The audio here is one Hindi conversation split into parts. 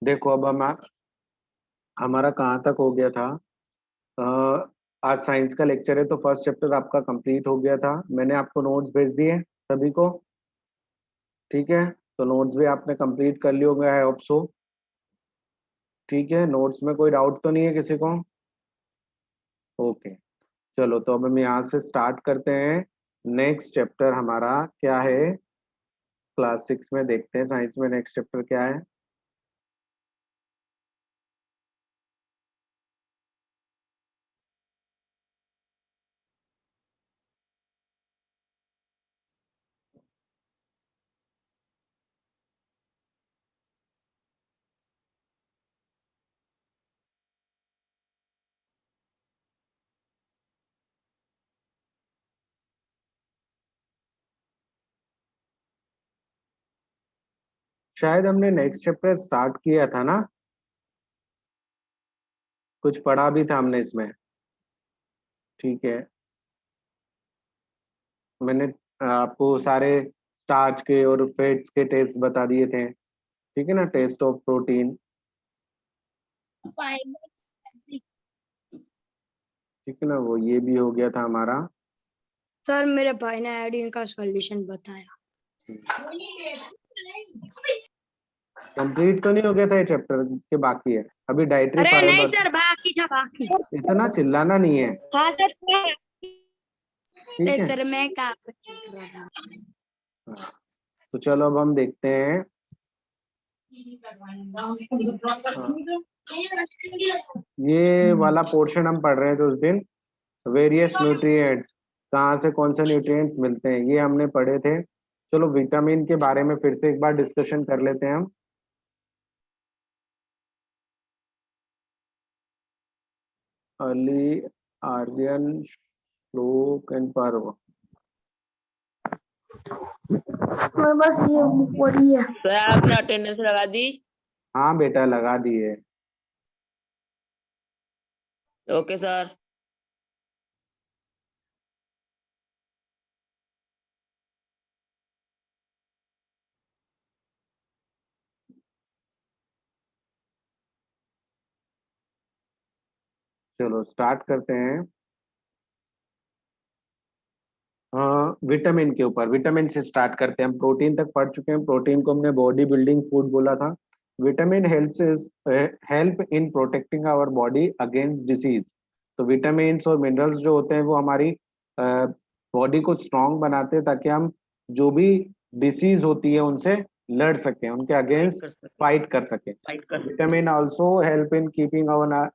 देखो अब हमारा कहाँ तक हो गया था। आज साइंस का लेक्चर है तो फर्स्ट चैप्टर आपका कंप्लीट हो गया था। मैंने आपको नोट्स भेज दिए सभी को। ठीक है, तो नोट्स भी आपने कंप्लीट कर लिया होगा, आई होप सो। ठीक है, नोट्स में कोई डाउट तो नहीं है किसी को? ओके, चलो तो अब हम यहाँ से स्टार्ट करते हैं। नेक्स्ट चैप्टर हमारा क्या है? क्लास 6 में देखते हैं साइंस में नेक्स्ट चैप्टर क्या है। शायद हमने नेक्स्ट चैप्टर स्टार्ट किया था ना, कुछ पढ़ा भी था हमने इसमें। ठीक है, मैंने आपको सारे स्टार्च के और फैट्स के टेस्ट बता दिए थे। ठीक है ना, टेस्ट ऑफ प्रोटीन। ठीक है ना, वो ये भी हो गया था हमारा। सर मेरे भाई ने आयोडीन का सॉल्यूशन बताया। कंप्लीट तो नहीं हो गया था ये चैप्टर के, बाकी है अभी डाइटरी अरे नहीं फाइबर। सर, बाकी था बाकी। इतना चिल्लाना नहीं है। हाँ सर। ठीक है, सर मैं का हाँ, तो चलो अब हम देखते हैं। हाँ, ये वाला पोर्शन हम पढ़ रहे थे उस दिन, वेरियस न्यूट्रिएंट्स, कहाँ से कौन से न्यूट्रिएंट्स मिलते हैं, ये हमने पढ़े थे। चलो विटामिन के बारे में फिर से एक बार डिस्कशन कर लेते हैं हम। अली, आर्यन, श्लोक एंड पारो। बस ये पड़ी है। सर आपने अटेंडेंस लगा दी? हाँ बेटा, लगा दिए। Okay sir. चलो स्टार्ट करते हैं। विटामिन के ऊपर, विटामिन से स्टार्ट करते हैं। हम प्रोटीन तक पढ़ चुके हैं, प्रोटीन को हमने बॉडी बिल्डिंग फूड बोला था। Vitamin help in protecting our body against disease. तो विटामिन और मिनरल्स जो होते हैं वो हमारी बॉडी को स्ट्रांग बनाते हैं, ताकि हम जो भी डिसीज होती है उनसे लड़ सकें, उनके अगेंस्ट फाइट कर सकें। Vitamin also help in keeping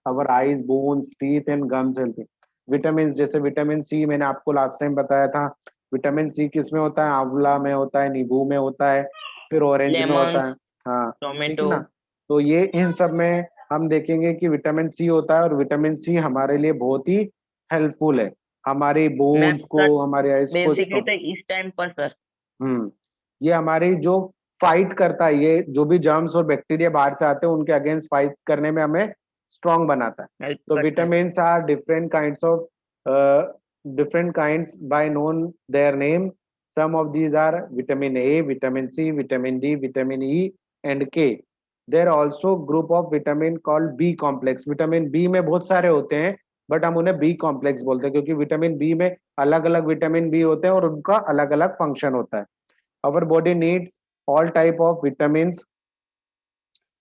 our eyes, bones, teeth and gums healthy. Vitamin जैसे विटामिन सी, मैंने आपको लास्ट टाइम बताया था। विटामिन सी किस में होता है? आंवला में होता है, नींबू में होता है, फिर ऑरेंज में लेमन, होता है। हाँ, ठीक है टोमेटो। ना। तो ये इन सब में हम देखेंगे कि विटामिन सी होता है, और विटामिन सी हमारे लिए बहुत ही हेल्पफुल है, हमारी मैं बोन्स को, सर हमारे आइज को बेसिकली strong- तो इस टाइम पर सर हम्म ये हमारी जो फाइट करता है, ये जो भी जर्म्स और बैक्टीरिया बाहर से आते हैं उनके अगेंस्ट फाइट करने में हमें स्ट्रांग बनाता है। हेल्प तो करता है। Vitamins are different kinds by known their name. Some of these are vitamin A, vitamin C, vitamin D, vitamin E and K. There are also group of vitamin called B complex. Vitamin B में बहुत सारे होते हैं, बट हम उन्हें बी कॉम्प्लेक्स बोलते हैं, क्योंकि विटामिन बी में अलग अलग विटामिन बी होते हैं और उनका अलग अलग फंक्शन होता है। Our body needs all type of vitamins,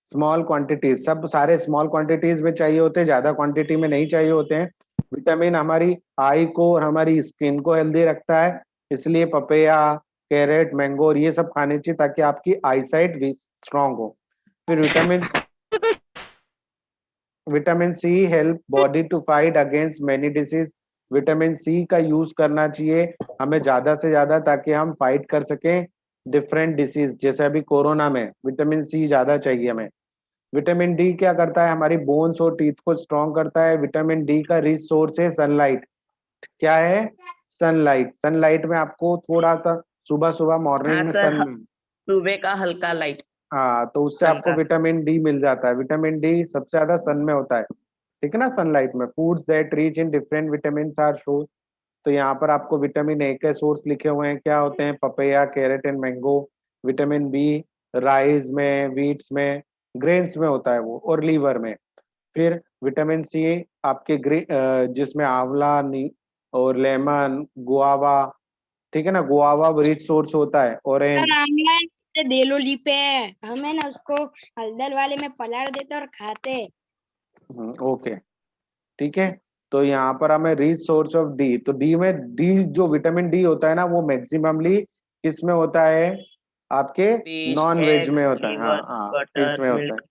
small quantities, सब सारे स्मॉल क्वांटिटीज में चाहिए होते हैं, ज्यादा क्वांटिटी में नहीं चाहिए होते हैं। विटामिन हमारी आई को और हमारी स्किन को हेल्दी रखता है, इसलिए पपैया, कैरेट, मैंगो और ये सब खाने चाहिए, ताकि आपकी आई साइट भी स्ट्रांग हो। फिर vitamin C help body to fight against many disease. Vitamin C का यूज करना चाहिए हमें ज्यादा से ज्यादा, ताकि हम फाइट कर सकें डिफरेंट डिसीज। जैसे अभी कोरोना में विटामिन सी ज्यादा चाहिए हमें। विटामिन डी क्या करता है? हमारी बोन्स और टीथ को स्ट्रांग करता है। विटामिन डी का रिच सोर्स है सनलाइट। क्या है? सनलाइट। सनलाइट में आपको थोड़ा सा सुबह सुबह हाँ मॉर्निंग में सर, सन में, सुबह का हल्का लाइट हाँ, तो उससे सन आपको का। विटामिन डी मिल जाता है। विटामिन डी सबसे ज्यादा सन में होता है, ठीक है ना, सनलाइट में। Foods that rich in different vitamin are show. तो यहाँ पर आपको विटामिन ए के सोर्स लिखे हुए हैं, क्या होते हैं? Papaya, carrot and mango. Vitamin B rice में, वीट्स में, ग्रेन्स में होता है वो, और लीवर में। फिर विटामिन सी आपके जिसमें आंवला और लेमन, गुआवा, ठीक है ना, गुआवा रिच सोर्स होता है, ऑरेंज। देलो लीपे हम है ना उसको हल्दल वाले में पलाड़ देते और खाते। ओके, ठीक है। तो यहाँ पर हमें रिच सोर्स ऑफ डी, तो डी में, डी जो विटामिन डी होता है ना, वो मैक्सिममली किस में होता है, आपके फिश, नॉन वेज में एग्स, होता है। हाँ लिवर, हाँ, फिश बटर, में होता है, मिल्क।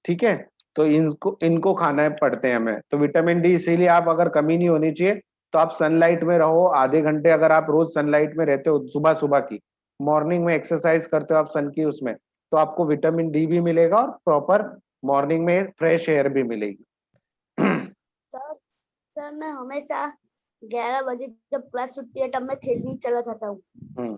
ठीक है। तो इनको इनको खाना पड़ते हैं हमें। तो विटामिन डी इसीलिए आप, अगर कमी नहीं होनी चाहिए तो आप सनलाइट में रहो आधे घंटे, अगर आप रोज सनलाइट में रहते हो, सुबह सुबह की मॉर्निंग में एक्सरसाइज करते हो आप सन की उसमें, तो आपको विटामिन डी भी मिलेगा और प्रॉपर मॉर्निंग में फ्रेश एयर भी मिलेगी। सर सर मैं हमेशा 11 बजे जब क्लास छुट्टी है तब मैं खेलने चला जाता हूँ।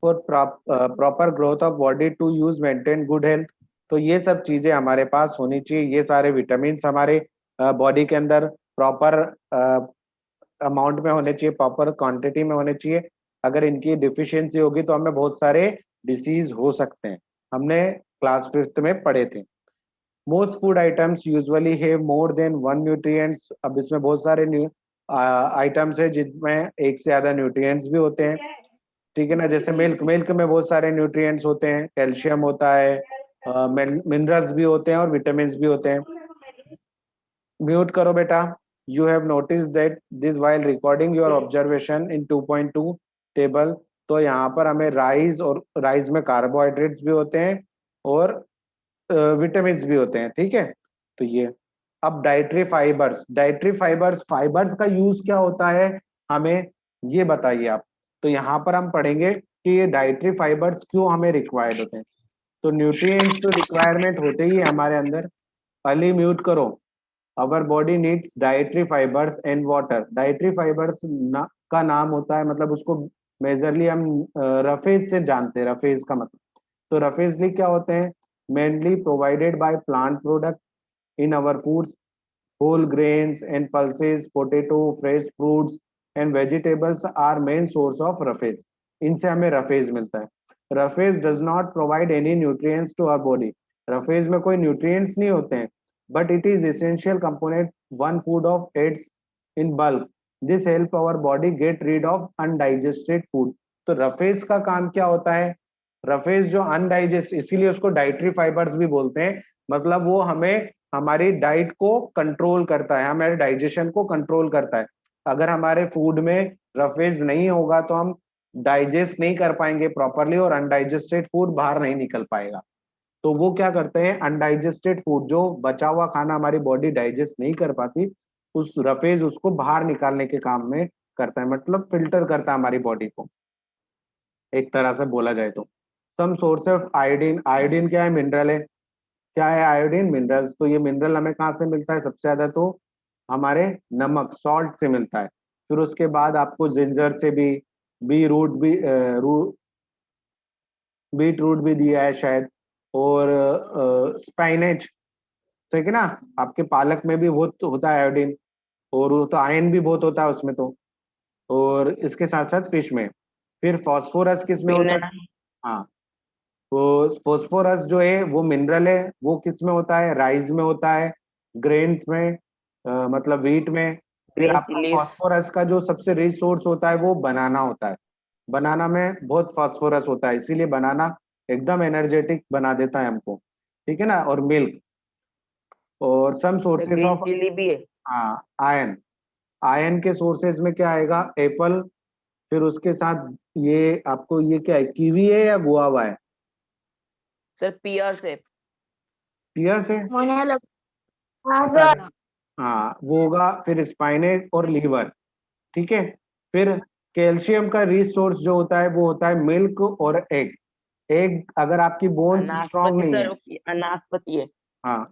For proper growth of body to use maintain good health, तो ये सब चीजें हमारे पास होनी चाहिए। ये सारे विटामिन हमारे बॉडी के अंदर प्रॉपर अमाउंट में होने चाहिए, प्रॉपर क्वांटिटी में होने चाहिए। अगर इनकी डिफिशियंसी होगी तो हमें बहुत सारे डिसीज हो सकते हैं, हमने क्लास 5th में पढ़े थे। Most food items usually have more than one nutrients, अब इसमें बहुत सारे आइटम्स है जिनमें एक से ज्यादा न्यूट्रिएंट्स भी होते हैं, ठीक है ना। जैसे मिल्क, मिल्क में बहुत सारे न्यूट्रिएंट्स होते हैं, कैल्शियम होता है, मिनरल्स भी होते हैं और विटामिन भी होते हैं। म्यूट करो बेटा। You have notice that this while recording your observation in 2.2 table. तो यहाँ पर हमें राइस, और राइस में कार्बोहाइड्रेट्स भी होते हैं और विटामिन भी होते हैं, ठीक है। तो ये, अब dietary fibres, dietary fibres, fibres का यूज क्या होता है हमें, ये बताइए आप। तो यहाँ पर हम पढ़ेंगे कि ये डाइटरी फाइबर्स क्यों हमें रिक्वायर्ड होते हैं। तो न्यूट्रिएंट्स तो रिक्वायरमेंट होते ही है हमारे अंदर। अली म्यूट करो। Our body needs dietary fibres and water. Dietary fibres का नाम होता है, मतलब उसको मेजरली हम रफेज से जानते हैं। रफेज का मतलब, तो रफेजली क्या होते हैं, mainly provided by plant product in our foods, whole grains and pulses, potato, fresh fruits and vegetables are main source of roughage. इनसे हमें रफेज मिलता है। Roughage does not provide any nutrients to our body. Roughage में कोई nutrients नहीं होते हैं, but it is essential component one food of aids in bulk. This help our body get rid of undigested food. तो रफेज का काम क्या होता है, रफेज जो अनडाइजेस्ट, इसीलिए उसको डाइटरी फाइबर्स भी बोलते हैं। मतलब वो हमें हमारी डाइट को कंट्रोल करता है, हमारे डाइजेशन को कंट्रोल करता है। अगर हमारे फूड में रफेज नहीं होगा तो हम डाइजेस्ट नहीं कर पाएंगे प्रॉपरली, और अनडाइजेस्टेड फूड बाहर नहीं निकल पाएगा। तो वो क्या करते हैं, अनडाइजेस्टेड फूड, जो बचा हुआ खाना हमारी बॉडी डाइजेस्ट नहीं कर पाती, उस रफेज उसको बाहर निकालने के काम में करता है, मतलब फिल्टर करता है हमारी बॉडी को, एक तरह से बोला जाए तो। Some source of iodine, iodine क्या है, मिनरल है। क्या है आयोडीन, मिनरल्स। तो ये मिनरल हमें कहाँ से मिलता है सबसे ज्यादा, तो हमारे नमक, सॉल्ट से मिलता है। फिर उसके बाद आपको जिंजर से भी, बी रूट भी, बीट रूट भी दिया है शायद, और स्पाइनेच, ठीक है ना। आपके पालक में भी बहुत होता है आयोडीन, और वो तो आयरन भी बहुत होता है उसमें तो। और इसके साथ साथ फिश में। फिर फास्फोरस किस में होता है, हाँ, तो फास्फोरस जो है वो मिनरल है, वो किस में होता है, राइस में होता है, ग्रेन्स में, मतलब व्हीट में। फिर ग्रीन आपका चिलीज। फास्फोरस का जो सबसे रिच सोर्स होता है वो बनाना होता है। बनाना में बहुत फास्फोरस होता है, इसीलिए बनाना एकदम एनर्जेटिक बना देता है हमको, ठीक है ना। और मिल्क, और some sources green of, chilli भी है। हाँ, आयन। आयन के सोर्सेज में क्या आएगा, एप्पल। फिर उसके साथ ये आपको, ये क्या है, कीवी है या गुआवा है, सर पियर से। पियर से, हाँ सर। हाँ वो होगा। फिर स्पाइनेट और लीवर, ठीक है। फिर कैल्शियम का रिच सोर्स जो होता है वो होता है मिल्क और एग। एग, अगर आपकी बोन्स स्ट्रांग अनासपति नहीं है, सर, अनासपति है। हाँ,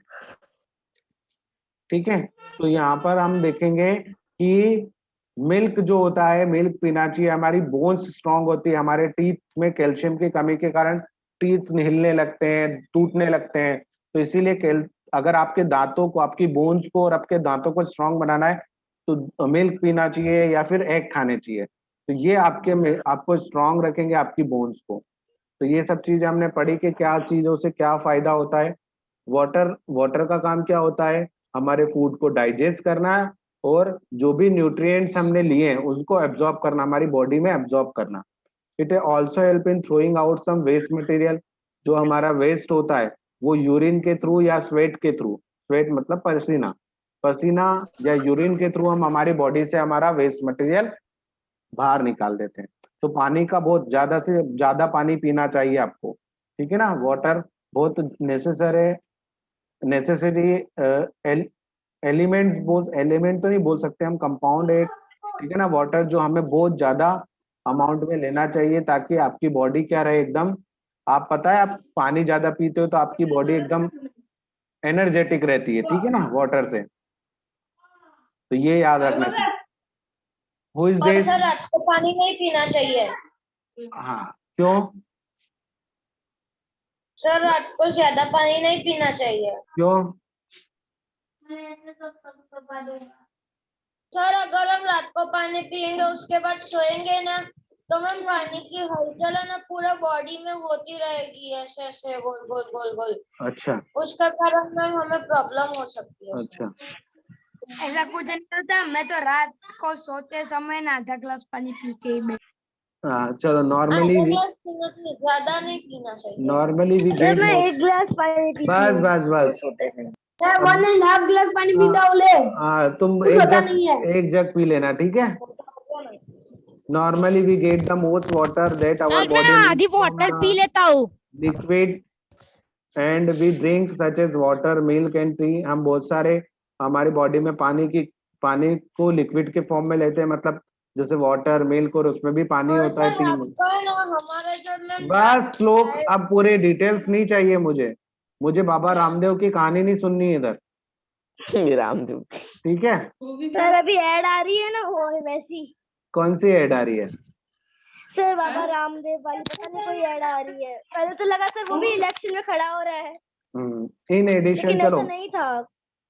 ठीक है। तो यहाँ पर हम देखेंगे कि मिल्क जो होता है, मिल्क पीना चाहिए। हमारी बोन्स स्ट्रांग होती है, हमारे टीथ में कैल्शियम की कमी के कारण टीथ हिलने लगते हैं, टूटने लगते हैं। तो इसीलिए अगर आपके दांतों को, आपकी बोन्स को और आपके दांतों को स्ट्रांग बनाना है तो मिल्क पीना चाहिए या फिर एग खाने चाहिए। तो ये आपको स्ट्रांग रखेंगे आपकी बोन्स को। तो ये सब चीजें हमने पढ़ी कि क्या चीजों से क्या फायदा होता है। वाटर वाटर का काम क्या होता है? हमारे फूड को डाइजेस्ट करना और जो भी न्यूट्रिएंट्स हमने लिए हैं उसको एब्जॉर्ब करना, हमारी बॉडी में एब्जॉर्ब करना। It also help in throwing out some waste material. जो हमारा वेस्ट होता है वो यूरिन के थ्रू या स्वेट के थ्रू, स्वेट मतलब पसीना, पसीना या यूरिन के थ्रू हम हमारी बॉडी से हमारा वेस्ट मटेरियल बाहर निकाल देते हैं। तो पानी का बहुत ज्यादा से ज्यादा पानी पीना चाहिए आपको, ठीक है ना। वाटर बहुत नेसेसरी एलिमेंट्स, बोल एलिमेंट तो नहीं बोल सकते हम, कंपाउंड है, ठीक है ना। वाटर जो हमें बहुत ज्यादा अमाउंट में लेना चाहिए ताकि आपकी बॉडी क्या रहे एकदम, आप पता है आप पानी ज्यादा पीते हो तो आपकी बॉडी एकदम एनर्जेटिक रहती है, ठीक है ना, वाटर से। तो ये याद रखना चाहिए। हु इज और दिस? सर रात को पानी नहीं पीना चाहिए। हाँ, क्यों? सर रात को ज्यादा पानी नहीं पीना चाहिए। क्यों? सर अगर हम रात को पानी पियेंगे उसके बाद सोएंगे ना, तो मैम पानी की हलचल है ना पूरा बॉडी में होती रहेगी, ऐसे ऐसे गोल गोल गोल गोल। अच्छा उसका कारण मैम हमें प्रॉब्लम हो सकती है। अच्छा, ऐसा कुछ नहीं होता, मैं तो रात को सोते समय ना आधा ग्लास पानी पी के ही हाँ चलो। आधा नॉर्मली ग्लास पीना चाहिए, ज्यादा नहीं पीना चाहिए। नॉर्मली वी सर गेट मैं 1 गिलास पानी पीती बस हूँ। बस बस। मैं 1.5 गिलास पानी पीता हूँ ले। हाँ तुम कुछ एक होता जग, नहीं है। एक जग पी लेना, ठीक है। Normally we get the most water that our body आधी बोतल पी लेता हूँ। Liquid and we drink such as water, milk and tea. हम बहुत सारे हमारी बॉडी में पानी को लिक्विड के फॉर्म में लेते हैं, मतलब जैसे वाटर, मिल्क, और उसमें भी पानी और होता है, सर टी रात में। को है ना हमारे घर में बस श्लोक, अब पूरे डिटेल्स नहीं चाहिए मुझे, मुझे बाबा रामदेव की कहानी नहीं सुननी है इधर, रामदेव। ठीक है। सर अभी ऐड आ रही है ना वो वैसी। कौन सी ऐड आ रही है? सर बाबा रामदेव वाली पता नहीं कोई ऐड आ रही है। पहले तो लगा सर वो भी इलेक्शन में खड़ा हो रहा है, इन एडिशन लेकिन चलो, ऐसा नहीं था।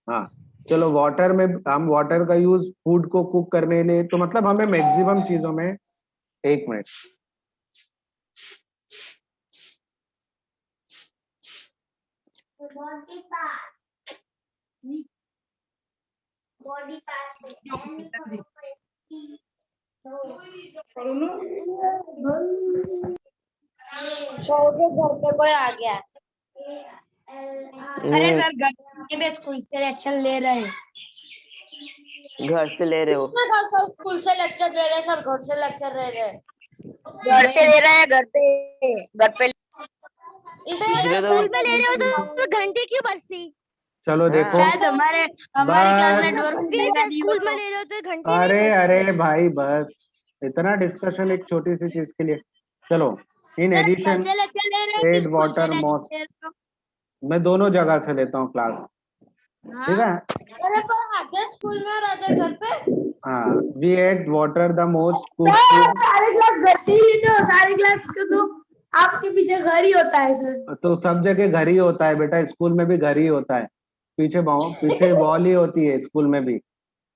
हाँ चलो। वाटर में हम वाटर का यूज फूड को कुक करने लिए, तो मतलब हमें मैक्सिमम चीजों में, एक मिनट, सर के घर पे कोई आ गया। अरे सर घर में स्कूल से लेक्चर ले रहे हैं। घर से ले रहे हो? किसने कहा सर स्कूल से लेक्चर ले रहे हैं? सर घर से लेक्चर ले रहे हैं। घर से ले रहे हैं, घर पे इसलिए इधर तो तो में ले रहे हो तो घंटी क्यों बजती? चलो देखो। शायद हमारी क्लास में बस, डोर स्कूल में ले रहे हो तो घंटी अरे नहीं बजती। अरे भाई बस, इतना डिस्कशन एक छोटी सी चीज के लिए। चलो, इन सर घर एडिशन से लेक्चर ले रहे हैं कि एड स्कूल से वाटर लेक्चर मोस्ट, ले रहे हो? मैं दोनों जगह से लेता हूँ क्लास, ठीक है। अरे पर आधे स्कूल में और आधे घर पे। हाँ, we ate water the most cook sir सारे क्लास घर से ही तो सारे क्लास का तो आपके पीछे घर ही होता है सर। तो सब जगह घर ही होता है बेटा, स्कूल में भी घर ही होता है, पीछे वॉल ही होती है स्कूल में भी,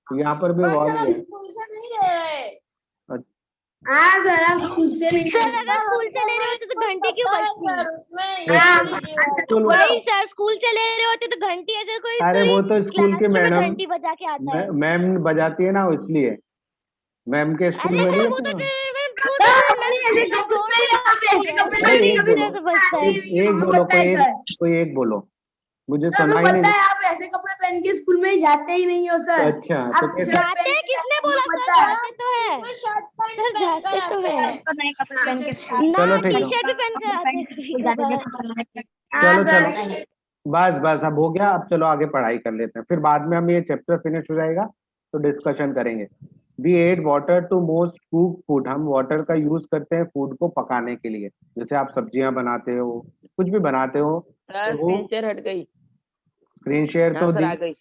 यहाँ पर भी पर वॉल सर ही हम है। स्कूल से नहीं ले रहे। हाँ सर आप स्कूल से नहीं। सर अगर स्कूल से ले रहे होते तो घंटी क्यों बजती? सर उसमें स्कूल वही सर स्कूल से ले रहे होते तो घंटी ऐसे कोई अरे वो तो स्कूल के क्लासरूम में मैडम, घंटी बजा के आता है। मैम बजाती है ना, इसलिए मैम के स्कूल अरे में सर नहीं वो तो होता। घंटी एक कभी बोलो, ऐसे बजता है। एक बोलो, कोई एक बोलो, मुझे सुनाई नहीं पता है आप ऐसे कपड़े पहन के स्कूल में जाते ही नहीं हो सर। अच्छा तो आप कैसे? जाते हैं किसने बोला सर? जाते तो है शर्ट पैंट सर, पहन कर जाते तो आते है। हैं। तो नए कपड़े पहन के स्कूल ना चलो ठीक टी है, शर्ट भी पहन कर आते हैं कभी कभार। चलो चलो, बस बस अब हो गया। अब चलो आगे पढ़ाई कर लेते हैं, फिर बाद में हम ये चैप्टर फिनिश हो जाएगा तो डिस्कशन करेंगे। We add water to most cook food, हम वाटर का यूज करते हैं फूड को पकाने के लिए, जैसे आप सब्जियां बनाते हो, कुछ भी बनाते हो सर तो वो स्क्रीन शेयर हट गई। स्क्रीन शेयर हाँ तो सर आ गई।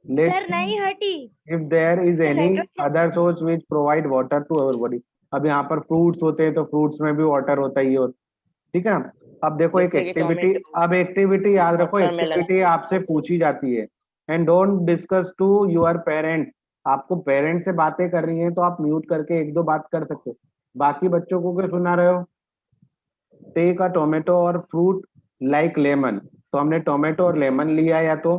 लेट्स सर नहीं हटी। If there is any other source which provide water to our body. अब यहाँ पर फ्रूट्स होते हैं तो फ्रूट्स में भी वाटर होता ही होता, ठीक है ना। अब देखो एक जैसे कि एक्टिविटी, टोमेटो, अब एक्टिविटी याद रखो, वाटरमेलन। एक्टिविटी आपसे पूछी जाती है and don't discuss to your parents. आपको पेरेंट्स से बातें कर रही हैं तो आप म्यूट करके एक दो बात कर सकते हो, बाकी बच्चों को क्यों सुना रहे हो। टेक अ टोमेटो और फ्रूट लाइक लेमन, तो हमने टोमेटो और लेमन लिया, या तो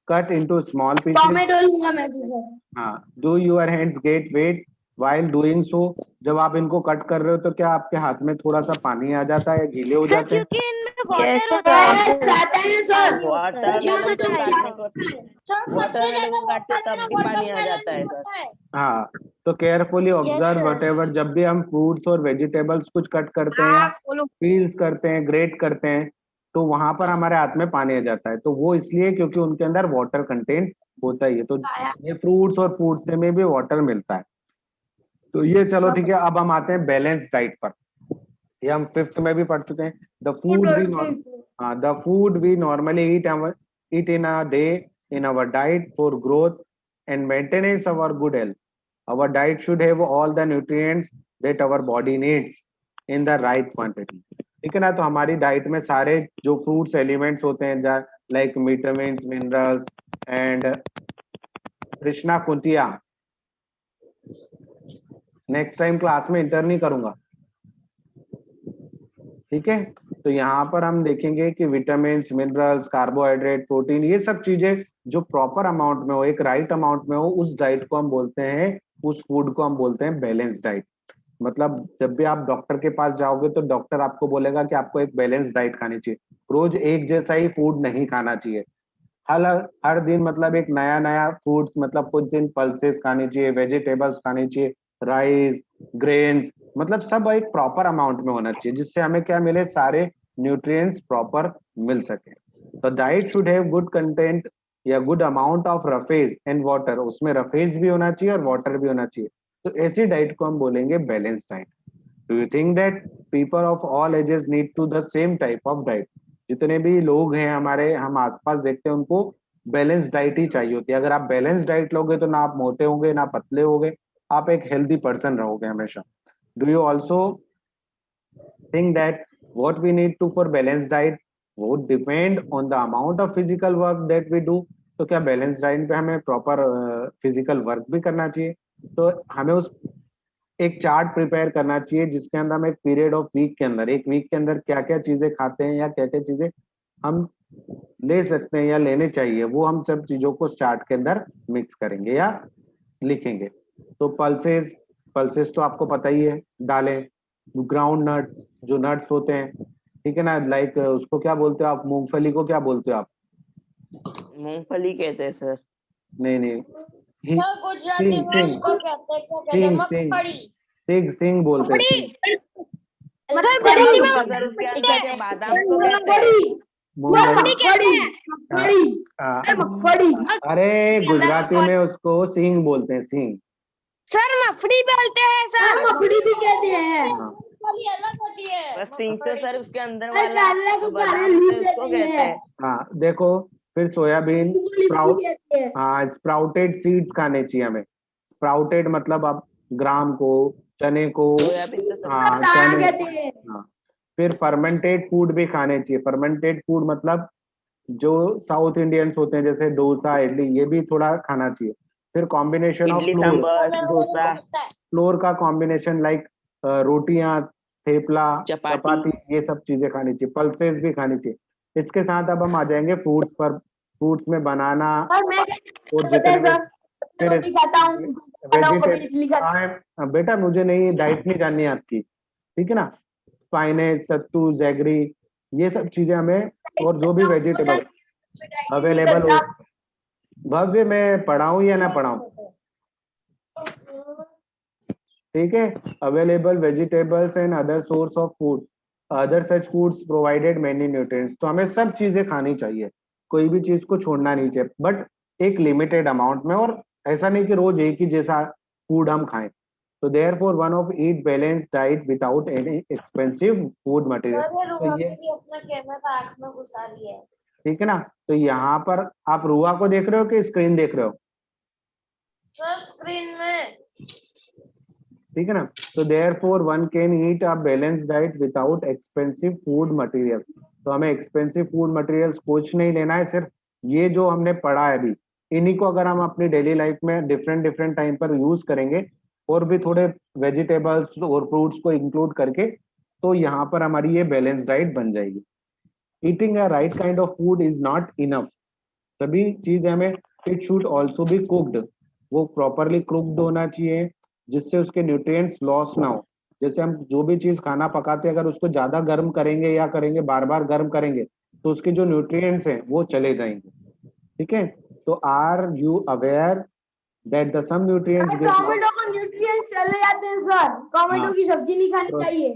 cut into small pieces. Tomato लूंगा मैं तो सर। हाँ, do your hands get wet while doing so? जब आप इनको कट कर रहे हो तो क्या आपके हाथ में थोड़ा सा पानी आ जाता है या गीले हो जाते हैं? क्योंकि इनमें Yes, वाटर होता है। sir. जाता है सर। वाटरमेलन को काटने को सर सबसे वाटरमेलन ज्यादा को काटते वाटर तब भी पानी आ वाटरमेलन जाता है में सर। होता है। हाँ, तो केयरफुली ऑब्जर्व sir. वटेवर, जब भी हम फ्रूट्स और वेजिटेबल्स कुछ कट करते हैं या पील्स करते हैं, ग्रेट करते हैं, तो वहां पर हमारे हाथ में पानी आ जाता है। तो वो इसलिए क्योंकि उनके अंदर वाटर कंटेंट होता ही है। तो ये फ्रूट्स और फूड से में भी वाटर मिलता है। तो ये चलो ठीक है। अब हम आते हैं बैलेंस डाइट पर। ये हम 5th में भी पढ़ चुके हैं। The food we normally eat in a day in our diet for growth and maintenance our good health. Our diet should have all the nutrients that our body needs in the right quantity. ठीक है ना? तो हमारी डाइट में सारे जो फ्रूट्स एलिमेंट्स होते हैं, like vitamins, minerals and Krishna कुंतिया, नेक्स्ट टाइम क्लास में इंटर नहीं करूंगा, ठीक है? तो यहाँ पर हम देखेंगे कि विटामिन्स, मिनरल्स, कार्बोहाइड्रेट, प्रोटीन, ये सब चीजें जो प्रॉपर अमाउंट में हो, एक राइट अमाउंट में हो, उस डाइट को हम बोलते हैं, उस फूड को हम बोलते हैं बैलेंस डाइट। मतलब जब भी आप डॉक्टर के पास जाओगे तो डॉक्टर आपको बोलेगा कि आपको एक बैलेंस डाइट खानी चाहिए। रोज एक जैसा ही फूड नहीं खाना चाहिए। हर दिन मतलब एक नया नया फूड, मतलब कुछ दिन पल्सेस खानी चाहिए, वेजिटेबल्स खानी चाहिए, राइस, ग्रेन्स, मतलब सब एक प्रॉपर अमाउंट में होना चाहिए, जिससे हमें क्या मिले, सारे न्यूट्रिएंट्स प्रॉपर मिल सके। तो diet should have good content या good amount of roughage and water. उसमें रफेज भी होना चाहिए और वाटर भी होना चाहिए। तो ऐसी डाइट को हम बोलेंगे balance diet. Do you think that people of all ages need to the same type of diet? जितने भी लोग हैं हमारे, हम आसपास देखते हैं, उनको बैलेंस डाइट ही चाहिए होती है। अगर आप बैलेंस डाइट लोगे तो ना आप मोटे होंगे ना पतले होगे, आप एक हेल्दी पर्सन रहोगे हमेशा। Do you also think that what we need to for balanced diet would depend on the amount of physical work that we do? तो क्या बैलेंस डाइट पे हमें प्रॉपर फिजिकल वर्क भी करना चाहिए? तो हमें उस एक चार्ट प्रिपेयर करना चाहिए जिसके अंदर हम एक पीरियड ऑफ वीक के अंदर, एक वीक के अंदर क्या क्या चीजें खाते हैं या क्या क्या चीजें हम ले सकते हैं या लेने चाहिए, वो हम सब चीजों को चार्ट के अंदर मिक्स करेंगे या लिखेंगे। तो पल्सेस तो आपको पता ही है, दालें, ग्राउंड नट्स, जो नट्स होते हैं, ठीक है ना, लाइक उसको क्या बोलते हो आप, मूंगफली को क्या बोलते हो आप? मूंगफली कहते हैं सर। नहीं, सर गुजराती में उसको कहते हैं, क्या कहते हैं, मगफड़ी। सिंग बोलते हैं। मतलब बादाम गुजराती को में सर उसके अंदर के बादाम को कहते हैं। मूंगफली। अरे गुजराती में उसको सिंग बोलते हैं, सिंग। सर मफड़ी बोलते हैं सर। मफड़ी भी कहते हैं। मगफड़ी अलग होती है। बस सिंग तो सर उसके अंदर अरे वाला काला को जो बादाम काला होते हैं कहते उसको कहते हैं। हाँ देखो, फिर सोयाबीन, स्प्राउट, हाँ स्प्राउटेड सीड्स खाने चाहिए हमें। स्प्राउटेड मतलब आप ग्राम को, चने को, सोयाबीन तो सर हाँ चने, हाँ। फिर फर्मेंटेड फूड भी खाने चाहिए। फर्मेंटेड फूड मतलब जो साउथ इंडियंस होते हैं जैसे डोसा, इडली, ये भी थोड़ा खाना चाहिए। फिर combination of idli floor, sambar dosa floor का कॉम्बिनेशन, लाइक रोटियां, थेपला, चपाती। चपाती, ये सब चीजें खानी चाहिए। पल्सेस भी खानी चाहिए। इसके साथ अब हम आ जाएंगे फ्रूट्स पर। फ्रूट्स में बनाना और जितने फिर वेजिटेबल, बेटा मुझे नहीं, डाइट नहीं जाननी है आपकी, ठीक है ना? स्पाइनेस, सत्तू, जैगरी, ये सब चीजें हमें, और जो भी वेजिटेबल्स अवेलेबल हो। भव्य, मैं पढ़ाऊं या ना पढ़ाऊं? ठीक है। Available vegetables and other source of food, other such foods provided many nutrients. तो हमें सब चीजें खानी चाहिए, कोई भी चीज को छोड़ना नहीं चाहिए, बट एक लिमिटेड अमाउंट में। और ऐसा नहीं कि रोज एक ही जैसा फूड हम खाएं। तो therefore one of eat balance diet without any expensive food material. तो ये भी अपना कैमरा आंख में घुसा रही है। ठीक है ना? तो यहाँ पर आप रुआ को देख रहे हो कि स्क्रीन देख रहे हो? सर स्क्रीन में। ठीक है ना? तो therefore one can eat a balance diet without expensive food material. तो हमें एक्सपेंसिव फूड मटेरियल्स कुछ नहीं लेना है, सिर्फ ये जो हमने पढ़ा है अभी, इन्हीं को अगर हम अपनी डेली लाइफ में डिफरेंट डिफरेंट टाइम पर यूज करेंगे, और भी थोड़े वेजिटेबल्स और फ्रूट्स को इंक्लूड करके, तो यहाँ पर हमारी ये बैलेंस डाइट बन जाएगी। Eating a right kind of food is not enough, सभी चीज हमें, it should also be cooked, वो प्रॉपरली कुक्ड होना चाहिए जिससे उसके न्यूट्रिएंट्स लॉस ना हो। जैसे हम जो भी चीज खाना पकाते हैं अगर उसको ज्यादा गर्म करेंगे या करेंगे बार बार गर्म करेंगे तो उसके जो न्यूट्रिएंट्स हैं वो चले जाएंगे। ठीक है, तो are you aware that the some nutrients get tomato को न्यूट्रिएंट्स चले जाते हैं सर, टोमेटो की सब्जी नहीं खानी चाहिए।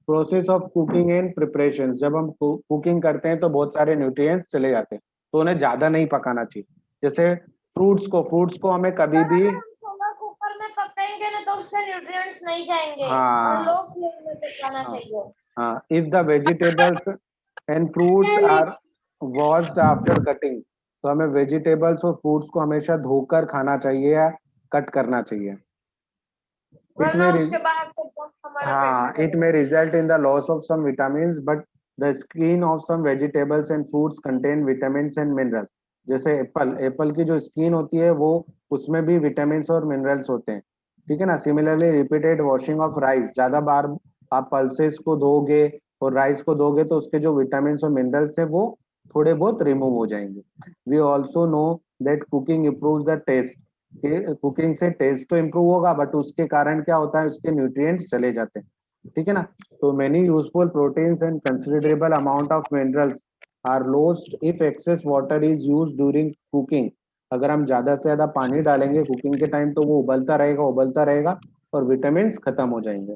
Process of cooking and preparation, जब हम कुकिंग करते हैं तो बहुत सारे न्यूट्रिएंट्स चले जाते हैं, तो उन्हें ज्यादा नहीं पकाना चाहिए। जैसे फ्रूट्स को हमें कभी भी, अगर हम सोलर कुकर में पकाएंगे ना तो उसके न्यूट्रिएंट्स नहीं जाएंगे और हाँ लो फ्लेम में पकाना हाँ चाहिए। हाँ, if the vegetables and fruits are washed after cutting, तो हमें वेजिटेबल्स और फ्रूट्स को हमेशा धोकर खाना चाहिए या कट करना चाहिए। इट वरना में उसके बाद से जंक हमारे हाँ, पेट it में may result in the loss of some vitamins, but the skin of some vegetables and fruits contain vitamins and minerals. जैसे एप्पल की जो स्किन होती है वो, उसमें भी विटामिन्स और मिनरल्स होते हैं। ठीक है ना। Similarly repeated washing of rice, ज्यादा बार आप पल्सेस को धोगे और राइस को धोगे तो उसके जो विटामिन्स और मिनरल्स है वो थोड़े बहुत रिमूव हो जाएंगे। We also know that cooking improve the taste, कि कुकिंग से टेस्ट तो इम्प्रूव होगा बट उसके कारण क्या होता है, उसके न्यूट्रिएंट्स चले जाते हैं। ठीक है ना। तो many useful proteins and considerable amount of minerals are lost if excess water is used during cooking. अगर हम ज्यादा से ज्यादा पानी डालेंगे कुकिंग के टाइम तो वो उबलता रहेगा और विटामिन खत्म हो जाएंगे।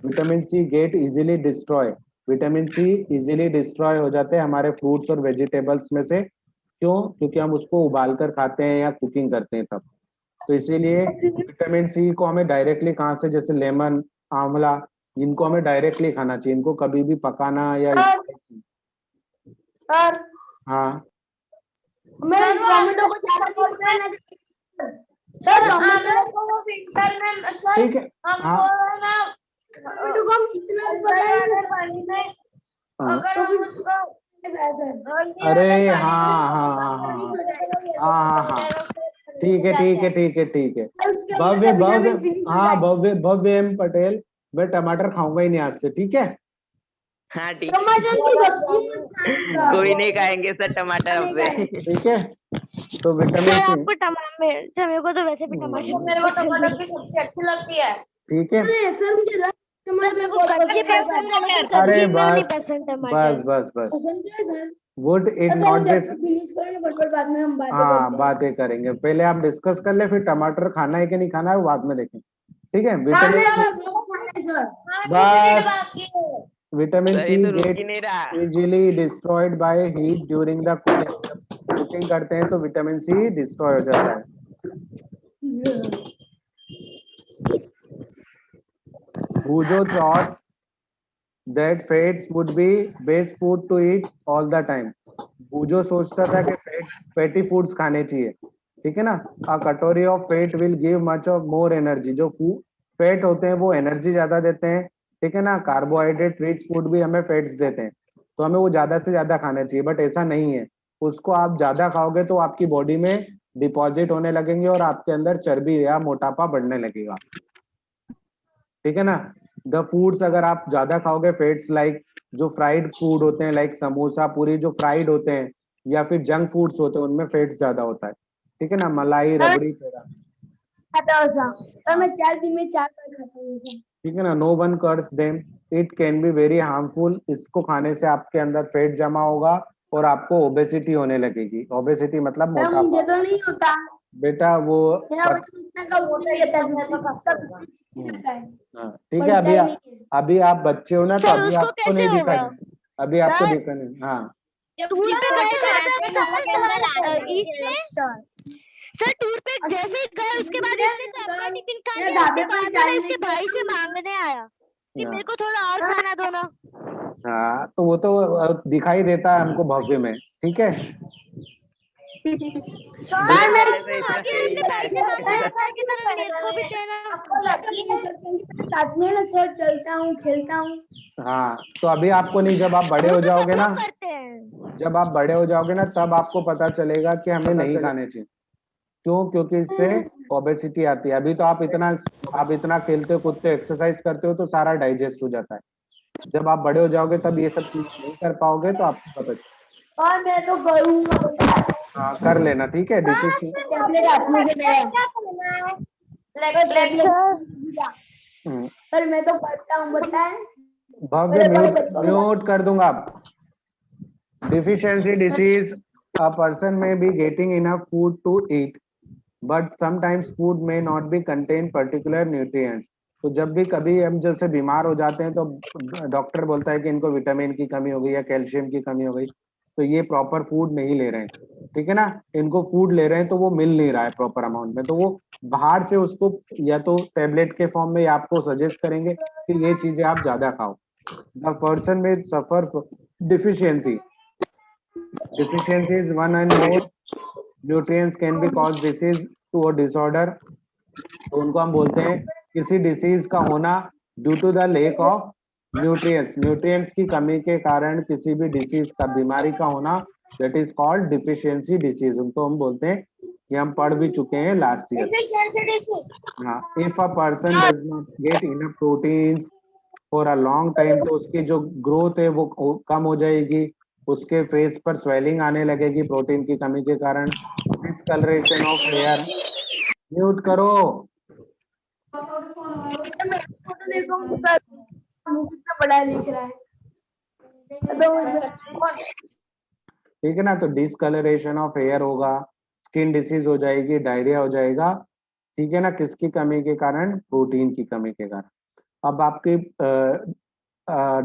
Vitamin C get easily destroy, vitamin C easily destroy हो जाते हैं हमारे फ्रूट्स और वेजिटेबल्स में से। क्यों? क्योंकि हम उसको उबाल कर खाते हैं या कुकिंग करते हैं तब। तो इसीलिए विटामिन सी को हमें डायरेक्टली कहाँ से, जैसे लेमन, आंवला, इनको हमें डायरेक्टली खाना चाहिए, इनको कभी भी पकाना या सर हाँ मैं टोमेटो को ज्यादा बोलते हैं ना सर, सर टोमेटो आमला को वो विंटर में सर ठीक है। हमको हाँ है ना को हम कितना भी उबलने वाले बताएंगे पानी में हाँ, अगर हम उसको ये अरे वाले हाँ पानी हाँ हाँ में हाँ ये हाँ हाँ हो हाँ, जाएगा फिर ठीक है ठीक है ठीक है ठीक है। उसके भव्य अंदर भव्य, विटामिन फिनिश हो हाँ जाएगा। भव्य एम पटेल, मैं टमाटर खाऊंगा ही नहीं आज से, ठीक है। हाँ ठीक, टमाटर की सब्जी मत खाना कोई सर। नहीं खाएंगे सर टमाटर अब से। ठीक है, तो विटामिन सी, सर मेरे को तो वैसे भी टमाटर मेरे को टमाटर की सब्जी अच्छी लगती है। ठीक है। अरे सर मुझे टमाटर बहुत सब्जी पसंद है पसंद है, सर। अरे सब्जी में नहीं बस पसंद बस टमाटर। बस बस, पसंद है सर। वुड इट तो नॉट दिस, फिनिश करेंगे फटफट, बाद में हम बातें हाँ करते हैं। बातें करेंगे, पहले आप डिस्कस कर ले, फिर टमाटर खाना है कि नहीं खाना है वो बाद में देखें। ठीक है। विटामिन सी, सर 8 मिनट बस बाकी है। विटामिन सर सी ये तो रुक ही गेट्स नहीं रहा। Easily destroyed by heat during the cooking, जब कुकिंग करते हैं तो विटामिन सी डिस्ट्रॉय हो जाता है। Bujo thought that fats would be best food to eat all the time. बूजो सोचता था कि फैटी फूड्स खाने चाहिए। ठीक है ना। अ कटोरी of fat will give much of more energy, जो फैट होते हैं वो एनर्जी ज्यादा देते हैं। ठीक है ना। कार्बोहाइड्रेट रिच फूड भी हमें फैट्स देते हैं, तो हमें वो ज्यादा से ज्यादा खाना चाहिए, बट ऐसा नहीं है। उसको आप ज्यादा खाओगे तो आपकी बॉडी में डिपॉजिट होने लगेंगे और आपके अंदर चर्बी या मोटापा बढ़ने लगेगा। ठीक है ना। द फूड्स, अगर आप ज्यादा खाओगे फैट्स, लाइक जो फ्राइड फूड होते हैं, लाइक समोसा पूरी जो फ्राइड होते हैं, या फिर जंक फूड्स होते हैं उनमें फैट्स ज्यादा होता है। ठीक है ना। मलाई, रबड़ी, पेड़ा, खाता हूँ सर। सर मैं 4 दिन में 4 बार खाता हूँ सर। ठीक है ना। No one curse them, it can be very harmful. इसको खाने से आपके अंदर फैट जमा होगा और आपको ओबेसिटी होने लगेगी। ओबेसिटी मतलब सर मुझे मोटापा। तो नहीं होता, बेटा वो मेरा वजन इतना का उतना ही रहता है, हाँ, ठीक है। बढ़ता ही नहीं है। अभी आप बच्चे हो ना, तो सर अभी उसको आपको कैसे नहीं दिखा होगा? है, अभी आपको सर, दिखा नहीं। हाँ जब टूर पे रिपोर्ट गए कराते हैं उसके अंदर आ सर जाएंगे इसने कोलेस्ट्रॉल। सर टूर पे जैसे ही गए उसके बाद इसने तो अपना टिफिन खा मेरे लिया, ढाबे उसके पर बाद चाय ना इसके लेके भाई से आता हूँ। मांगने आया कि हाँ। मेरे को थोड़ा और खाना दो ना। हाँ, तो वो तो दिखाई देता है हमको भव्य में। ठीक है। सर मैं सर तो इतना आगे सही अपने भाई से नहीं मांगने है। आता है कि सर मेरे को भी देना। आपको लगी है साथ में ना सर चलता हूँ, खेलता हूँ। हाँ, तो अभी आपको नहीं, जब आप बड़े वो हो तो जाओगे सब ना, लोग करते हैं। जब आप बड़े हो जाओगे ना तब आपको पता चलेगा कि हमें नहीं खाने चाहिए। क्यों? क्योंकि इससे ओबेसिटी आती है। अभी तो आप इतना खेलते हो, कूदते हो, एक्सरसाइज करते हो तो सारा डाइजेस्ट हो जाता है। जब आप बड़े हो जाओगे तब ये सब चीज नहीं कर पाओगे, तो आपको पता और मैं तो करूंगा। हाँ कर लेना, ठीक है। डिफिशिएंसी टैबलेट हाथ में से मेरा पर मैं तो करता हूँ, बताए। भव्य म्यूट कर दूंगा। Deficiency disease, a person may be getting enough food to eat, but sometimes food may not be contain particular nutrients. तो जब भी कभी हम जैसे बीमार हो जाते हैं तो डॉक्टर बोलता है कि इनको विटामिन की कमी हो गई या कैल्शियम की कमी हो गई, तो ये प्रॉपर फूड नहीं ले रहे हैं, ठीक है ना। इनको फूड ले रहे हैं तो वो मिल नहीं रहा है प्रॉपर अमाउंट में, तो वो बाहर से उसको या तो टेबलेट के फॉर्म में आपको सजेस्ट करेंगे कि ये चीजें आप ज्यादा खाओ। द पर्सन में सफर deficiency, deficiency is one and more nutrients can be cause disease to a disorder, तो उनको हम बोलते हैं किसी डिसीज का होना due to the lack of nutrients की कमी के कारण किसी भी डिसीज का, बीमारी का होना, that is called deficiency disease. उनको हम बोलते हैं, ये हम पढ़ भी चुके हैं लास्ट ईयर। हाँ, if a person does not get enough proteins for a long time, तो उसकी जो ग्रोथ है वो कम हो जाएगी, उसके फेस पर स्वेलिंग आने लगेगी प्रोटीन की कमी के कारण, डिसकलरेशन ऑफ हेयर। म्यूट करो। फोटो देखो सर, मुंह कितना बड़ा दिख रहा है। ठीक है ना, तो डिसकलरेशन ऑफ हेयर होगा, स्किन डिसीज हो जाएगी, डायरिया हो जाएगा, ठीक है ना, किसकी कमी के कारण, प्रोटीन की कमी के कारण। अब आपकी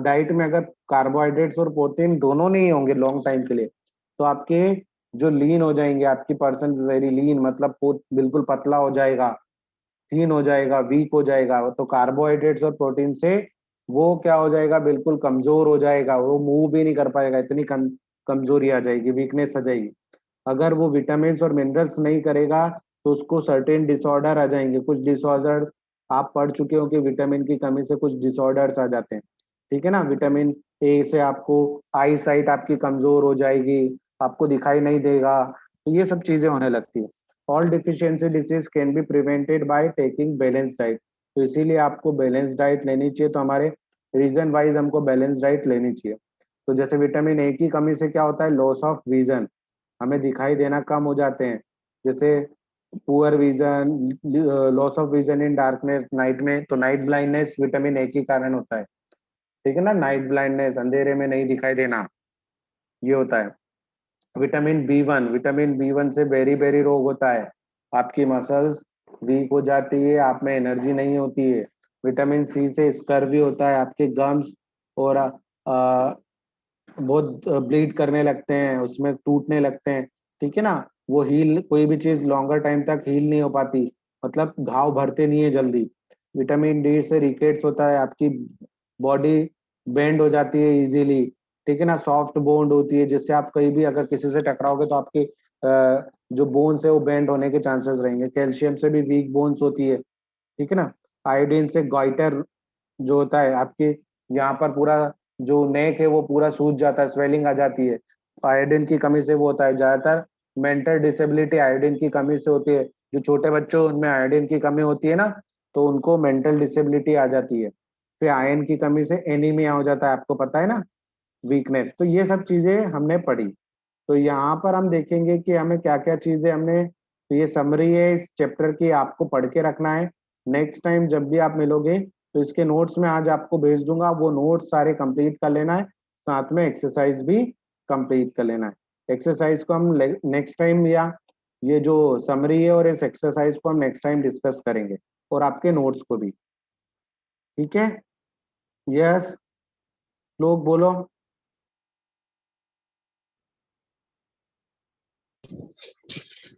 डाइट में अगर कार्बोहाइड्रेट्स और प्रोटीन दोनों नहीं होंगे लॉन्ग टाइम के लिए, तो आपके जो लीन हो जाएंगे, आपकी पर्सन वेरी लीन, मतलब बिल्कुल पतला हो जाएगा, थीन हो जाएगा, वीक हो जाएगा। तो कार्बोहाइड्रेट्स और प्रोटीन से वो क्या हो जाएगा, बिल्कुल कमजोर हो जाएगा, वो मूव भी नहीं कर पाएगा, इतनी कमजोरी आ जाएगी, वीकनेस आ जाएगी। अगर वो विटामिन और मिनरल्स नहीं करेगा तो उसको सर्टेन डिसऑर्डर आ जाएंगे। कुछ डिसऑर्डर्स आप पढ़ चुके हो कि विटामिन की कमी से कुछ डिसऑर्डर्स आ जाते हैं, ठीक है ना। विटामिन ए से आपको आई साइट आपकी कमजोर हो जाएगी, आपको दिखाई नहीं देगा, तो ये सब चीजें होने लगती है। All deficiency disease can be prevented by taking balance diet, तो इसीलिए आपको बैलेंस डाइट लेनी चाहिए। तो हमारे रीजन वाइज हमको बैलेंस डाइट लेनी चाहिए। तो जैसे विटामिन ए की कमी से क्या होता है, लॉस ऑफ विजन, हमें दिखाई देना कम हो जाते हैं। जैसे poor vision, loss of vision in darkness, night में, तो नाइट ब्लाइंडनेस विटामिन ए के कारण होता है, ठीक है ना। नाइट ब्लाइंडनेस, अंधेरे में नहीं दिखाई देना, ये होता है। विटामिन बी वन से बेरी बेरी रोग होता है, आपकी मसल्स वीक हो जाती है, आप में एनर्जी नहीं होती है। विटामिन सी से स्कर्वी होता है, आपके गम्स और बहुत ब्लीड करने लगते हैं, उसमें टूटने लगते हैं, ठीक है ना। वो हील, कोई भी चीज लॉन्गर टाइम तक हील नहीं हो पाती, मतलब घाव भरते नहीं है जल्दी। विटामिन डी से रिकेट्स होता है, आपकी बॉडी बेंड हो जाती है इजीली, ठीक है ना, सॉफ्ट बोन्ड होती है, जिससे आप कहीं भी अगर किसी से टकराओगे तो आपकी जो बोन्स है वो बेंड होने के चांसेस रहेंगे। कैल्शियम से भी वीक बोन्स होती है, ठीक है ना। आयोडीन से गॉइटर जो होता है, आपके यहाँ पर पूरा जो नेक है वो पूरा सूज जाता है, स्वेलिंग आ जाती है, तो आयोडीन की कमी से वो होता है। ज्यादातर मेंटल डिसेबिलिटी आयोडीन की कमी से होती है। जो छोटे बच्चों उनमें आयोडीन की कमी होती है ना, तो उनको मेंटल डिसेबिलिटी आ जाती है। फिर आयरन की कमी से एनीमिया हो जाता है, आपको पता है ना, वीकनेस। तो ये सब चीजें हमने पढ़ी। तो यहाँ पर हम देखेंगे कि हमें क्या क्या चीजें हमने, तो ये समरी है इस चैप्टर की, आपको पढ़ के रखना है। नेक्स्ट टाइम जब भी आप मिलोगे तो इसके नोट्स में आज आपको भेज दूंगा, वो नोट्स सारे कंप्लीट कर लेना है, साथ में एक्सरसाइज भी कंप्लीट कर लेना है। एक्सरसाइज को हम नेक्स्ट टाइम, या ये जो समरी है और इस एक्सरसाइज को हम नेक्स्ट टाइम डिस्कस करेंगे, और आपके नोट्स को भी, ठीक है। यस, लोग बोलो।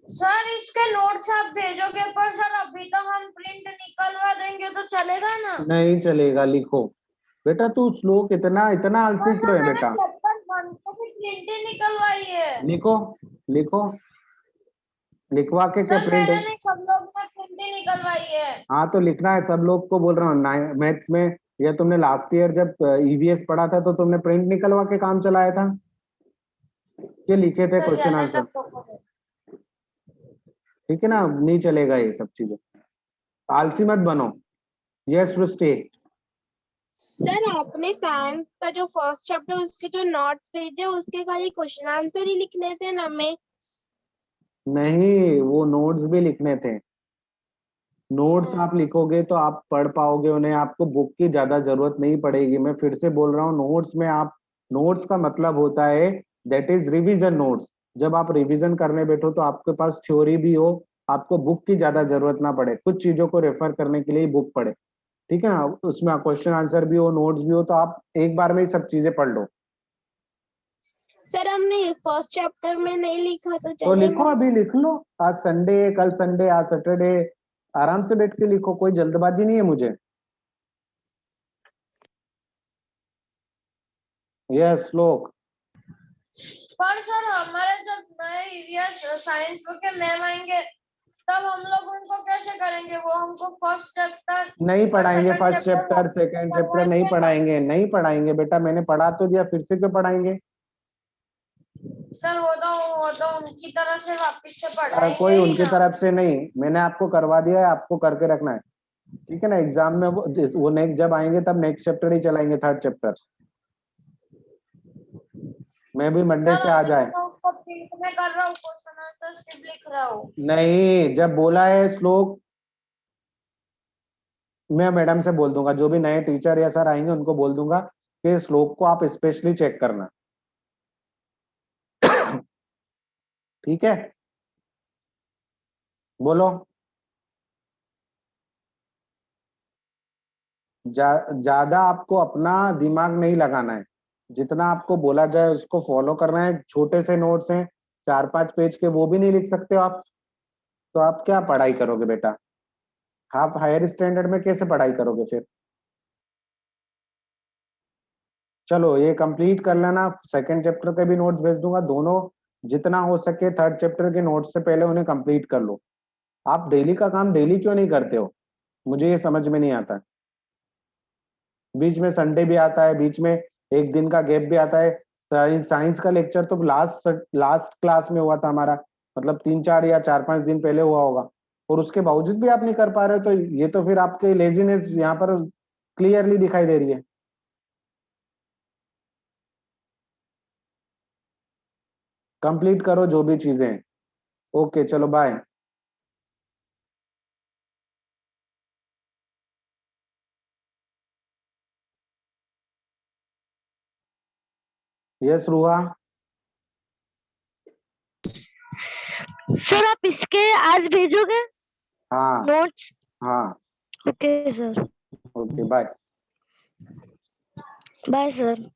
सर इसके नोट्स आप भेजोगे, पर सर अभी तो हम प्रिंट निकलवा देंगे तो चलेगा ना? नहीं चलेगा, लिखो बेटा। तू श्लोक इतना इतना आलसी क्यों है मैंने बेटा? चैप्टर 1 को भी प्रिंट ही निकलवाई है। लिखो, लिखो, लिखवा के क्या सर प्रिंट? मैंने नहीं, सब लोग ने प्रिंट ही निकलवाई है। हाँ तो लिखना है, सब लोग को बोल रहा हूँ। मैथ्स में या तुमने लास्ट ईयर जब ईवीएस पढ़ा था तो तुमने प्रिंट निकलवा के काम चलाया था, ये लिखे थे सर क्वेश्चन ज्यादा आंसर, तक को ठीक है ना। नहीं चलेगा ये सब चीजें, आलसी मत बनो। यस सृष्टि, सर आपने साइंस का जो फर्स्ट चैप्टर उसके जो नोट्स भेजे उसके खाली क्वेश्चन आंसर ही लिखने थे ना हमें। नहीं, वो नोट्स भी लिखने थे। नोट्स आप लिखोगे तो आप पढ़ पाओगे उन्हें, आपको बुक की ज्यादा जरूरत नहीं पड़ेगी। मैं फिर से बोल रहा हूँ, नोट्स में आप, नोट्स का मतलब होता है दैट इज रिवीजन नोट्स। जब आप रिवीजन करने बैठो तो आपके पास थ्योरी भी हो, आपको बुक की ज्यादा जरूरत ना पड़े, कुछ चीजों को रेफर करने के लिए बुक पढ़े, ठीक है ना। उसमें क्वेश्चन आंसर भी हो, नोट्स भी हो, तो आप एक बार में ही सब चीजें पढ़ लो। सर हमने फर्स्ट चैप्टर में नहीं लिखा तो तो लिखो, चलेगा। अभी लिख लो। आज संडे, कल संडे, आज सैटरडे, आराम से बैठ के लिखो, कोई जल्दबाजी नहीं है मुझे। यस श्लोक। पर सर हमारे जब नए ईवीएस साइंस के मैम आएंगे तब हम लोग उनको कैसे करेंगे? वो हमको फर्स्ट चैप्टर नहीं पढ़ाएंगे, second first chapter chapter second chapter नहीं करवाएंगे ना? पढ़ाएंगे, नहीं पढ़ाएंगे बेटा, मैंने पढ़ा तो दिया, फिर से क्यों पढ़ाएंगे। सर वो तो उनकी तरफ से वापस से कोई पढ़ाएंगे ही उनकी ना। तरफ से नहीं, मैंने आपको करवा दिया है, आपको करके रखना है, ठीक है ना। एग्जाम में वो नेक्स्ट जब आएंगे तब नेक्स्ट चैप्टर ही चलाएंगे, थर्ड चैप्टर। मैं भी मंडे सर से आ अभी जाए। तो मैं उसको प्रिंट में कर रहा हूँ, क्वेश्चन आंसर सिर्फ लिख रहा हूँ। नहीं, जब बोला है श्लोक, मैं मैडम से बोल दूंगा, जो भी नए टीचर या सर आएंगे उनको बोल दूंगा कि श्लोक को आप स्पेशली चेक करना, ठीक है। बोलो। ज्यादा आपको अपना दिमाग नहीं लगाना है, जितना आपको बोला जाए उसको फॉलो करना है। छोटे से नोट्स हैं, 4-5 पेज के, वो भी नहीं लिख सकते हो आप, तो आप क्या पढ़ाई करोगे बेटा। आप हायर स्टैंडर्ड में कैसे पढ़ाई करोगे फिर। चलो ये कंप्लीट कर लेना, सेकंड चैप्टर के भी नोट्स भेज दूंगा, दोनों जितना हो सके थर्ड चैप्टर के नोट्स से पहले उन्हें कंप्लीट कर लो। आप डेली का काम डेली क्यों नहीं करते हो, मुझे ये समझ में नहीं आता। बीच में संडे भी आता है, बीच में एक दिन का गैप भी आता है। साइंस का लेक्चर तो लास्ट क्लास में हुआ था हमारा, मतलब 3-4 या 4-5 दिन पहले हुआ होगा, और उसके बावजूद भी आप नहीं कर पा रहे हो, तो ये तो फिर आपके लेजीनेस यहाँ पर क्लियरली दिखाई दे रही है। कंप्लीट करो जो भी चीजें हैं। ओके चलो बाय। यस रुआ। सर आप इसके आज भेजोगे हाँ नोट्स? हाँ। Okay sir, okay bye. Bye sir.